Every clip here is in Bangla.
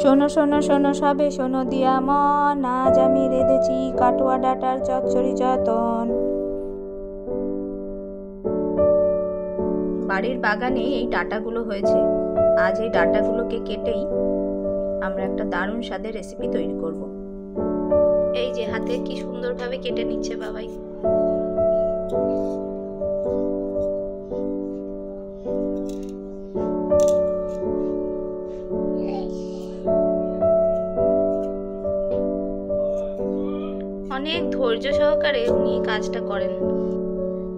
শোনো শোনো শোনো সবে শোনো দিয়া মন, আজ আমি রেঁধেছি কাটোয়া ডাঁটার চচ্চড়ি যতন। বাড়ির বাগানে এই ডাঁটাগুলো হয়েছে। আজ এই ডাঁটাগুলোকে কেটেই আমরা একটা দারুণ স্বাদের রেসিপি তৈরি করব। এই যে হাতে কি সুন্দরভাবে কেটে নিচ্ছে বাবাই। অনেক ধৈর্য সহকারে উনি কাজটা করেন।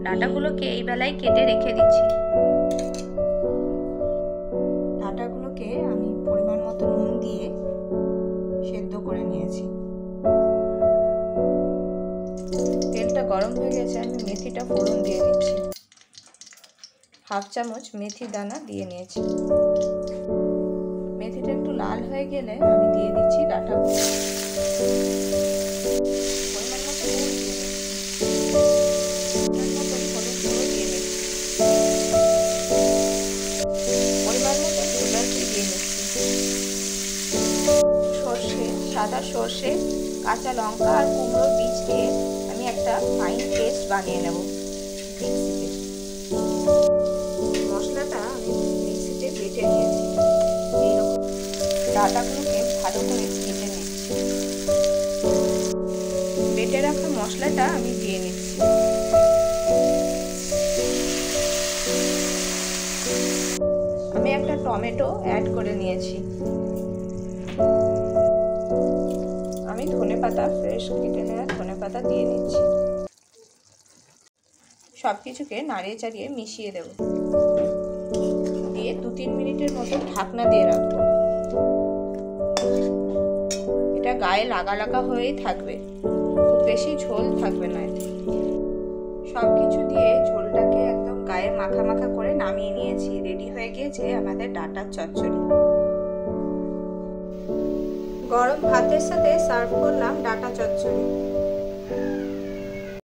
ডাঁটাগুলোকে এই বেলায় কেটে রেখে দিচ্ছি। ডাঁটাগুলোকে আমি পরিমাণ মতো নুন দিয়ে সেদ্ধ করে নিয়েছি। তেলটা গরম হয়ে গেছে, আমি মেথিটা ফোড়ন দিয়ে নিচ্ছি। হাফ চামচ মেথি দানা দিয়ে নিয়েছি। মেথিটা একটু লাল হয়ে গেলে আমি দিয়ে দিচ্ছি ডাঁটাগুলো। পরিমাণ মতো নুন দিয়ে নিচ্ছি। পরিমাণ মতো হলুদ দিয়ে নিচ্ছি। সর্ষে, সাদা সর্ষে, কাঁচা লঙ্কা আর কুমড়োর বীজ দিয়ে আমি একটা ফাইন পেস্ট বানিয়ে নেব মিক্সিতে। মশলাটা আমি মিক্সিতে বেটে নিয়েছি। এইরকম ডাঁটাগুলোকে ভালো করে কেটে নিচ্ছি। বেটে রাখা মশলাটা আমি দিয়ে নিচ্ছি। আমি একটা টমেটো অ্যাড করে নিয়েছি। আমি ধনেপাতা, ফ্রেশ কেটে নেওয়া ধনেপাতা দিয়ে নিচ্ছি। সব কিছুকে নাড়িয়ে চাড়িয়ে মিশিয়ে দেব। দিয়ে 2-3 মিনিটের মতো ঢাকনা দিয়ে রাখবো। এটা গায়ে লাগা লাগা হয়েই থাকবে, খুব বেশি ঝোল থাকবে না। সব কিছু দিয়ে ঝোলটাকে একদম গায়ে মাখা মাখা করে নামিয়ে নিয়েছি। রেডি হয়ে গিয়েছে আমাদের ডাঁটার চচ্চড়ি। গরম ভাতের সাথে সার্ভ করলাম ডাঁটা চচ্চড়ি।